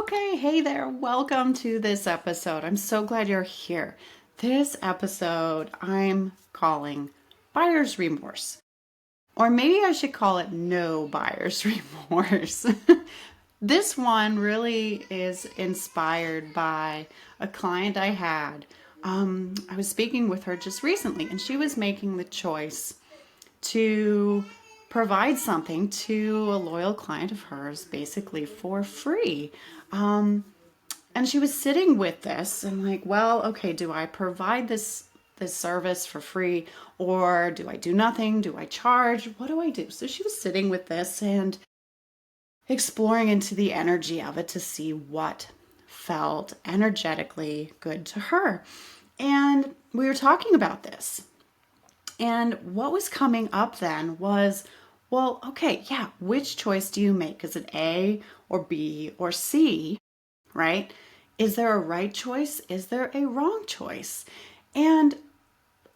Okay, hey there. Welcome to this episode. I'm so glad you're here. This episode I'm calling Buyer's Remorse. Or maybe I should call it No Buyer's Remorse. This one really is inspired by a client I had. I was speaking with her just recently, and she was making the choice to provide something to a loyal client of hers basically for free. And she was sitting with this and like, well, okay, do I provide this service for free or do I do nothing? Do I charge? What do I do? So she was sitting with this and exploring into the energy of it to see what felt energetically good to her. And we were talking about this. And what was coming up then was, well, okay, yeah, which choice do you make? Is it A or B or C, right? Is there a right choice? Is there a wrong choice? And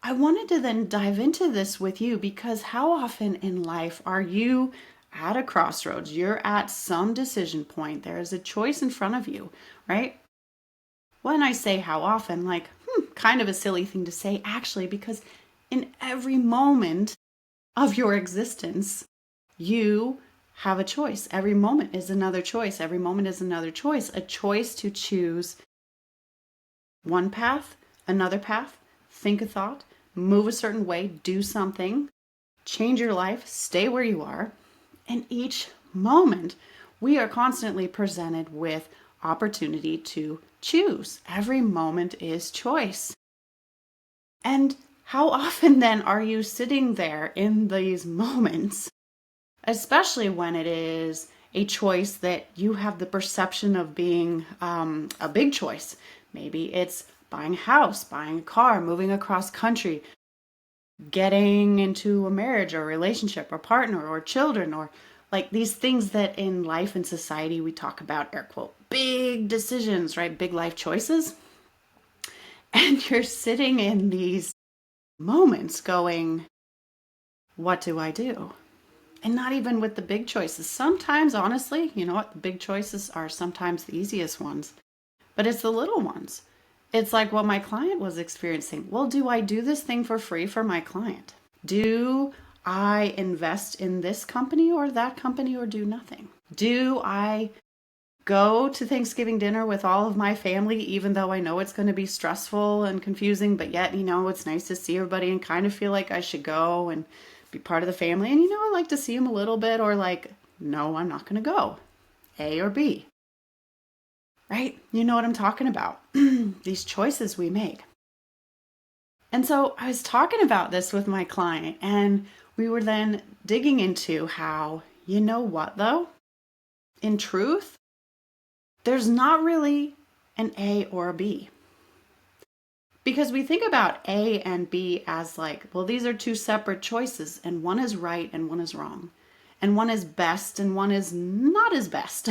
I wanted to then dive into this with you because how often in life are you at a crossroads? You're at some decision point. There is a choice in front of you, right? When I say how often, like, kind of a silly thing to say actually, because in every moment of your existence, you have a choice. Every moment is another choice. Every moment is another choice. A choice to choose one path, another path, think a thought, move a certain way, do something, change your life, stay where you are. And each moment, we are constantly presented with opportunity to choose. Every moment is choice. And how often then are you sitting there in these moments, especially when it is a choice that you have the perception of being a big choice? Maybe it's buying a house, buying a car, moving across country, getting into a marriage or relationship or partner or children, or like these things that in life and society we talk about, air quote, big decisions, right? Big life choices. And you're sitting in these moments going, what do I do? And not even with the big choices. Sometimes, honestly, you know what? The big choices are sometimes the easiest ones, but it's the little ones. It's like what my client was experiencing. Well, do I do this thing for free for my client? Do I invest in this company or that company or do nothing? Do I go to Thanksgiving dinner with all of my family, even though I know it's going to be stressful and confusing, but yet, it's nice to see everybody and kind of feel like I should go and be part of the family. And, I like to see them a little bit, or like, no, I'm not going to go. A or B, right? You know what I'm talking about. These choices we make. And so I was talking about this with my client, and we were then digging into how, you know what, though? In truth, there's not really an A or a B. Because we think about A and B as like, well, these are two separate choices, and one is right and one is wrong. And one is best and one is not as best.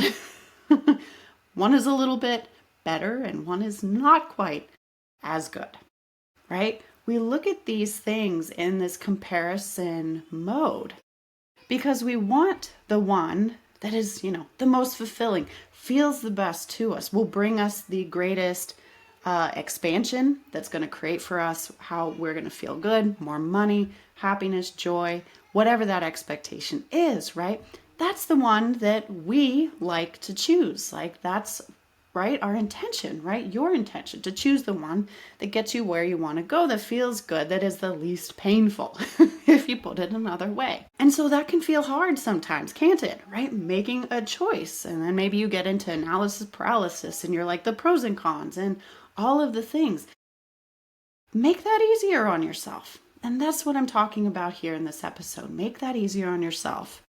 One is a little bit better and one is not quite as good, right? We look at these things in this comparison mode because we want the one that is, the most fulfilling, feels the best to us, will bring us the greatest expansion that's going to create for us how we're going to feel good, more money, happiness, joy, whatever that expectation is, right? That's the one that we like to choose. Like that's right, our intention, right? Your intention to choose the one that gets you where you want to go, that feels good, that is the least painful, if you put it another way. And so that can feel hard sometimes, can't it? Right? Making a choice. And then maybe you get into analysis paralysis and you're like the pros and cons and all of the things. Make that easier on yourself. And that's what I'm talking about here in this episode. Make that easier on yourself.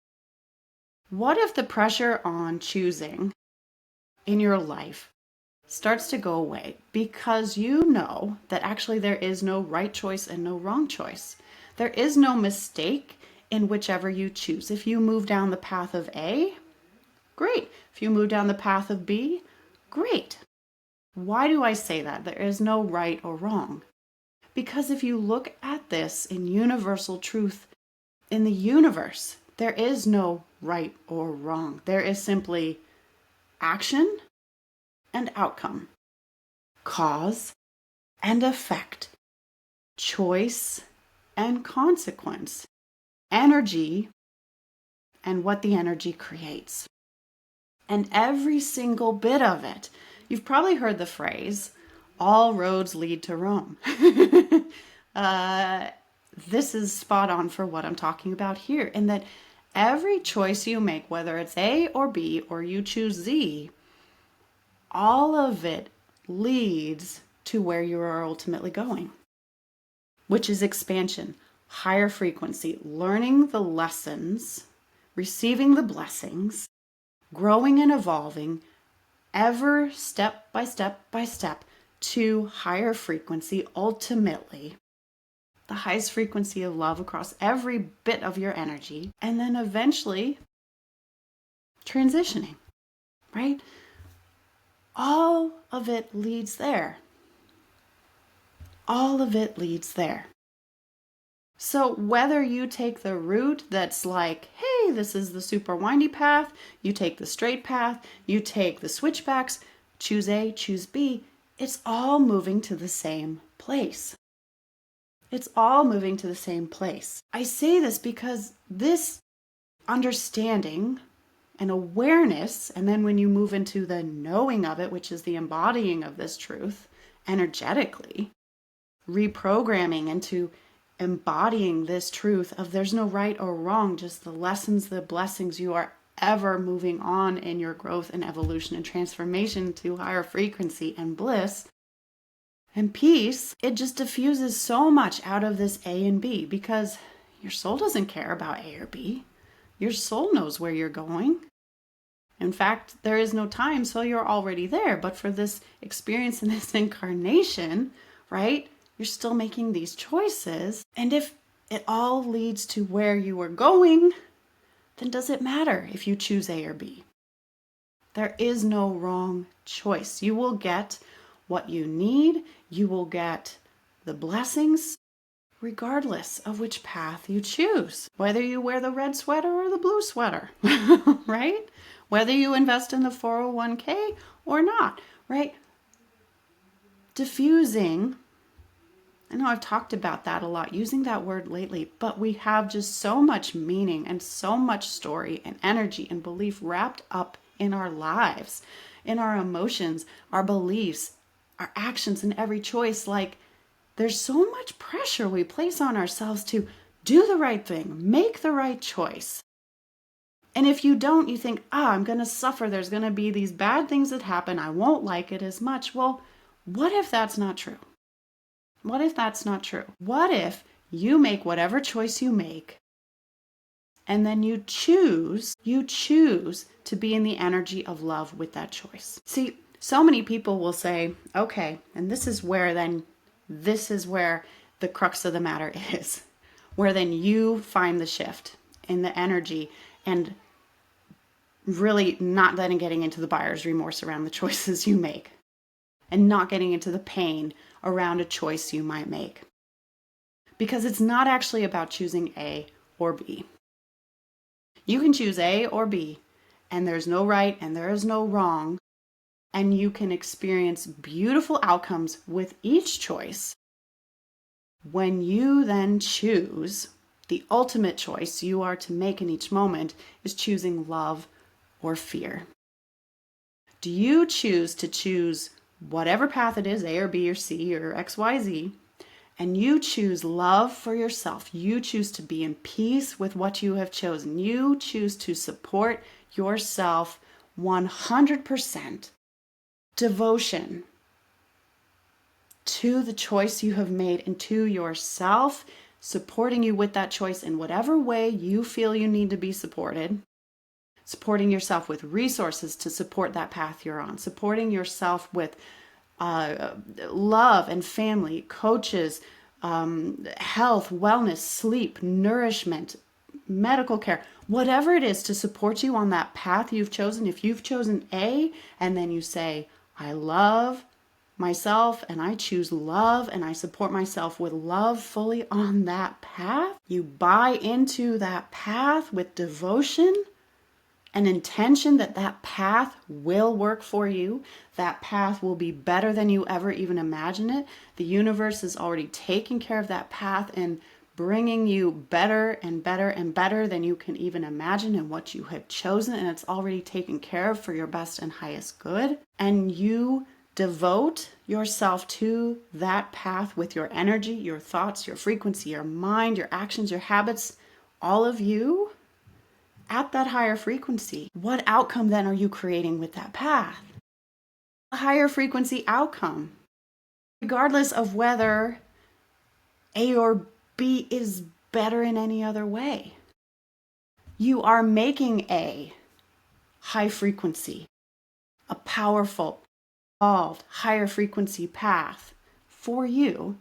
What if the pressure on choosing in your life starts to go away because you know that actually there is no right choice and no wrong choice. There is no mistake in whichever you choose. If you move down the path of A, great. If you move down the path of B, great. Why do I say that? There is no right or wrong. Because if you look at this in universal truth, in the universe, there is no right or wrong. There is simply action and outcome, cause and effect, choice and consequence, energy and what the energy creates. And every single bit of it. You've probably heard the phrase, all roads lead to Rome. This is spot on for what I'm talking about here, in that every choice you make, whether it's A or B or you choose Z, all of it leads to where you are ultimately going, which is expansion, higher frequency, learning the lessons, receiving the blessings, growing and evolving, ever step by step by step to higher frequency, ultimately the highest frequency of love across every bit of your energy, and then eventually transitioning, right? All of it leads there. All of it leads there. So whether you take the route that's like, hey, this is the super windy path, you take the straight path, you take the switchbacks, choose A, choose B, it's all moving to the same place. It's all moving to the same place. I say this because this understanding and awareness, and then when you move into the knowing of it, which is the embodying of this truth energetically, reprogramming into embodying this truth of there's no right or wrong, just the lessons, the blessings, you are ever moving on in your growth and evolution and transformation to higher frequency and bliss and peace. It just diffuses so much out of this A and B, because your soul doesn't care about A or B. Your soul knows where you're going. In fact, there is no time, so you're already there. But for this experience in this incarnation, right, you're still making these choices. And if it all leads to where you are going, then does it matter if you choose A or B? There is no wrong choice. You will get what you need. You will get the blessings regardless of which path you choose. Whether you wear the red sweater or the blue sweater, right? Whether you invest in the 401k or not, right? Diffusing, I know I've talked about that a lot, using that word lately, but we have just so much meaning and so much story and energy and belief wrapped up in our lives, in our emotions, our beliefs, our actions, and every choice. Like, there's so much pressure we place on ourselves to do the right thing, make the right choice. And if you don't, you think, I'm going to suffer. There's going to be these bad things that happen. I won't like it as much. Well, what if that's not true? What if that's not true? What if you make whatever choice you make, and then you choose to be in the energy of love with that choice? See, so many people will say, okay, and this is where the crux of the matter is, where then you find the shift in the energy and really not then getting into the buyer's remorse around the choices you make, and not getting into the pain around a choice you might make. Because it's not actually about choosing A or B. You can choose A or B, and there's no right and there is no wrong, and you can experience beautiful outcomes with each choice. When you then choose, the ultimate choice you are to make in each moment is choosing love or fear. Do you choose to choose whatever path it is, A or B or C or XYZ, and you choose love for yourself? You choose to be in peace with what you have chosen. You choose to support yourself 100%. Devotion to the choice you have made and to yourself, supporting you with that choice in whatever way you feel you need to be supported. Supporting yourself with resources to support that path you're on. Supporting yourself with love and family, coaches, health, wellness, sleep, nourishment, medical care, whatever it is to support you on that path you've chosen. If you've chosen A, and then you say, I love myself and I choose love and I support myself with love fully on that path, you buy into that path with devotion, an intention that that path will work for you. That path will be better than you ever even imagine it. The universe is already taking care of that path and bringing you better and better and better than you can even imagine and what you have chosen. And it's already taken care of for your best and highest good. And you devote yourself to that path with your energy, your thoughts, your frequency, your mind, your actions, your habits, all of you at that higher frequency. What outcome then are you creating with that path? A higher frequency outcome, regardless of whether A or B is better in any other way. You are making a high frequency, a powerful, evolved, higher frequency path for you.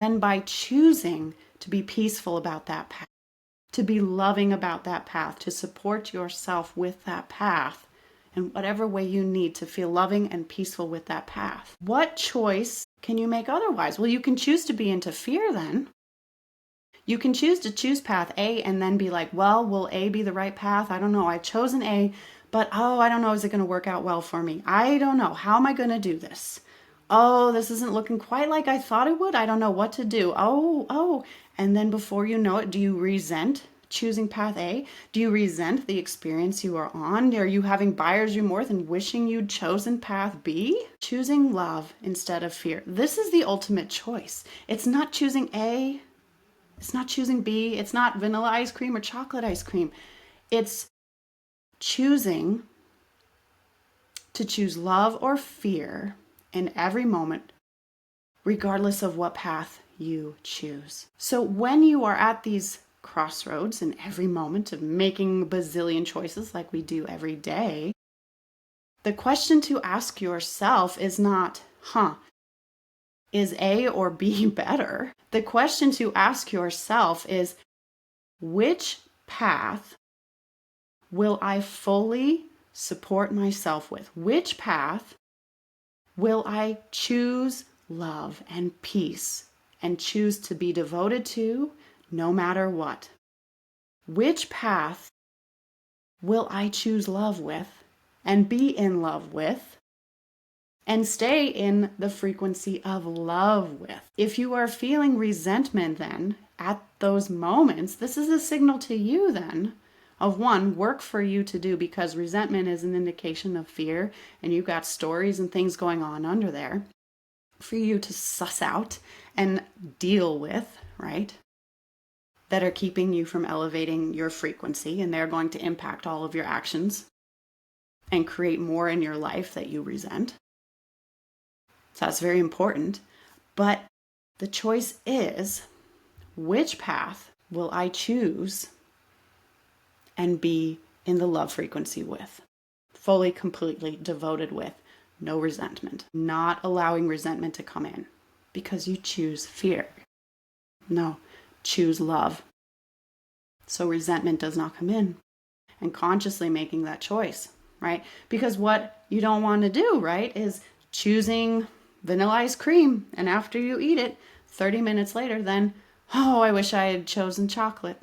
And by choosing to be peaceful about that path, to be loving about that path, to support yourself with that path in whatever way you need to feel loving and peaceful with that path. What choice can you make otherwise? Well, you can choose to be into fear then. You can choose to choose path A and then be like, well, will A be the right path? I don't know. I've chosen A, but I don't know. Is it going to work out well for me? I don't know. How am I going to do this? Oh, this isn't looking quite like I thought it would. I don't know what to do. Oh. And then before you know it, do you resent choosing path A? Do you resent the experience you are on? Are you having buyer's remorse and wishing you'd chosen path B? Choosing love instead of fear. This is the ultimate choice. It's not choosing A. It's not choosing B. It's not vanilla ice cream or chocolate ice cream. It's choosing to choose love or fear in every moment, regardless of what path you choose. So when you are at these crossroads in every moment of making a bazillion choices like we do every day, the question to ask yourself is not, is A or B better? The question to ask yourself is, which path will I fully support myself with? Which path will I choose love and peace and choose to be devoted to no matter what? Which path will I choose love with and be in love with and stay in the frequency of love with? If you are feeling resentment then at those moments, this is a signal to you then of one, work for you to do, because resentment is an indication of fear and you've got stories and things going on under there for you to suss out and deal with, right? That are keeping you from elevating your frequency, and they're going to impact all of your actions and create more in your life that you resent. So that's very important. But the choice is, which path will I choose and be in the love frequency with? Fully, completely devoted with. No resentment. Not allowing resentment to come in because you choose fear. No, choose love. So resentment does not come in. And consciously making that choice, right? Because what you don't want to do, right, is choosing vanilla ice cream, and after you eat it 30 minutes later, then, I wish I had chosen chocolate.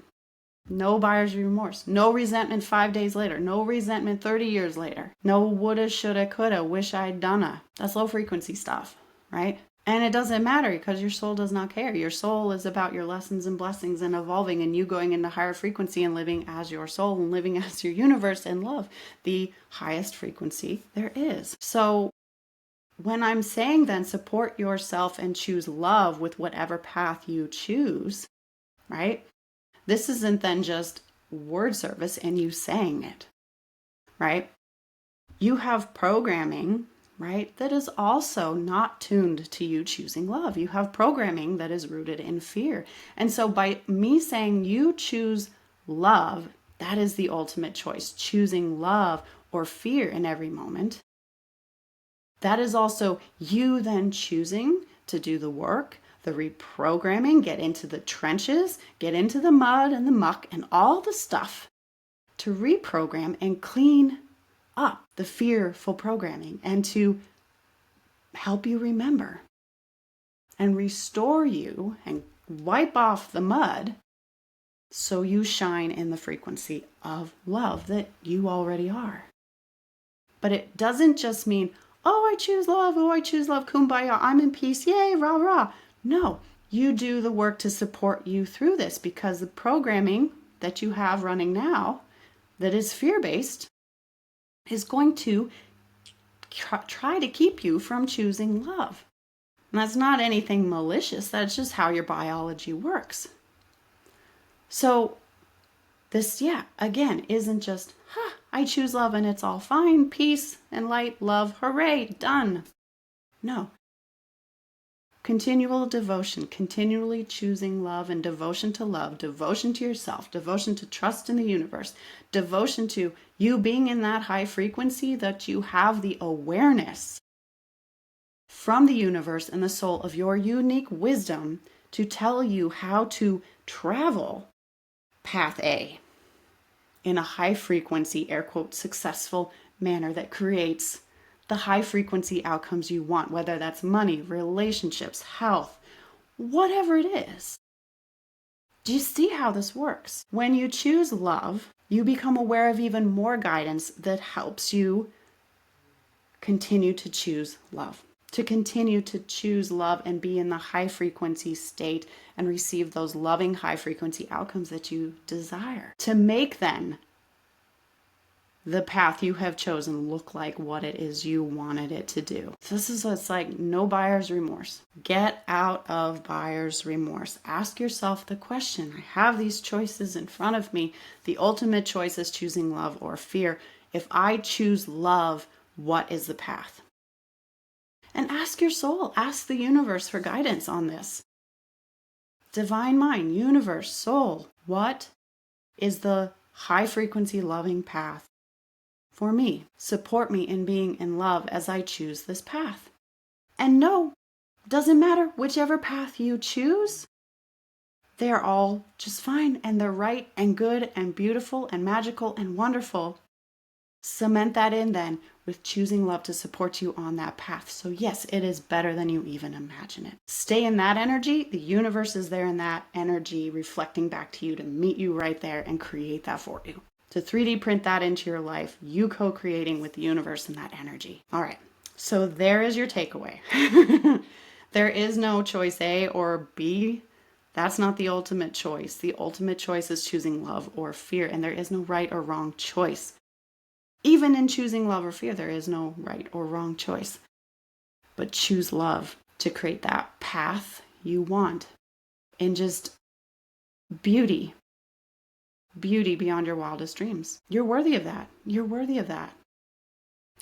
No buyer's remorse. No resentment 5 days later. No resentment 30 years later. No woulda, shoulda, coulda, wish I'd donna. That's low frequency stuff, right? And it doesn't matter because your soul does not care. Your soul is about your lessons and blessings and evolving and you going into higher frequency and living as your soul and living as your universe and love, the highest frequency there is. So when I'm saying then support yourself and choose love with whatever path you choose, right? This isn't then just word service and you saying it, right? You have programming, right, that is also not tuned to you choosing love. You have programming that is rooted in fear. And so by me saying you choose love, that is the ultimate choice, choosing love or fear in every moment. That is also you then choosing to do the work, the reprogramming, get into the trenches, get into the mud and the muck and all the stuff to reprogram and clean up the fearful programming and to help you remember and restore you and wipe off the mud so you shine in the frequency of love that you already are. But it doesn't just mean, oh, I choose love, kumbaya, I'm in peace, yay, rah, rah. No, you do the work to support you through this, because the programming that you have running now that is fear-based is going to try to keep you from choosing love. And that's not anything malicious, that's just how your biology works. So this, again, isn't just, I choose love and it's all fine, peace and light, love, hooray, done. No. Continual devotion, continually choosing love and devotion to love, devotion to yourself, devotion to trust in the universe, devotion to you being in that high frequency that you have the awareness from the universe and the soul of your unique wisdom to tell you how to travel path A in a high frequency, air quote, successful manner that creates the high frequency outcomes you want, whether that's money, relationships, health, whatever it is. Do you see how this works? When you choose love, you become aware of even more guidance that helps you continue to choose love, to continue to choose love and be in the high frequency state and receive those loving high frequency outcomes that you desire. To make then the path you have chosen look like what it is you wanted it to do. So this is what's like, no buyer's remorse. Get out of buyer's remorse. Ask yourself the question, I have these choices in front of me. The ultimate choice is choosing love or fear. If I choose love, what is the path? And ask your soul, ask the universe for guidance on this. Divine mind, universe, soul, what is the high frequency loving path for me? Support me in being in love as I choose this path. And no, doesn't matter whichever path you choose, they're all just fine and they're right and good and beautiful and magical and wonderful. Cement that in then with choosing love to support you on that path. So yes, it is better than you even imagine it. Stay in that energy. The universe is there in that energy, reflecting back to you to meet you right there and create that for you. To 3D print that into your life, you co-creating with the universe and that energy. All right, so there is your takeaway. There is no choice A or B. That's not the ultimate choice. The ultimate choice is choosing love or fear, and there is no right or wrong choice. Even in choosing love or fear, there is no right or wrong choice. But choose love to create that path you want in just beauty beyond your wildest dreams. You're worthy of that. You're worthy of that.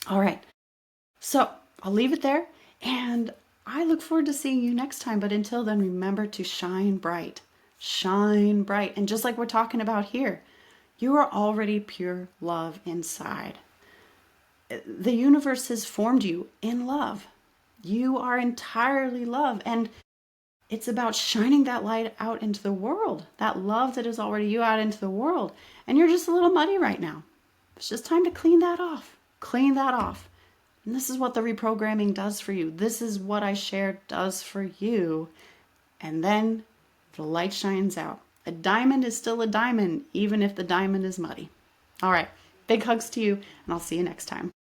All right. So I'll leave it there, and I look forward to seeing you next time. But until then, remember to shine bright. Shine bright. And just like we're talking about here, you are already pure love inside. The universe has formed you in love. You are entirely love. And it's about shining that light out into the world, that love that is already you out into the world. And you're just a little muddy right now. It's just time to clean that off. Clean that off. And this is what the reprogramming does for you. This is what I shared does for you. And then the light shines out. A diamond is still a diamond, even if the diamond is muddy. All right. Big hugs to you, and I'll see you next time.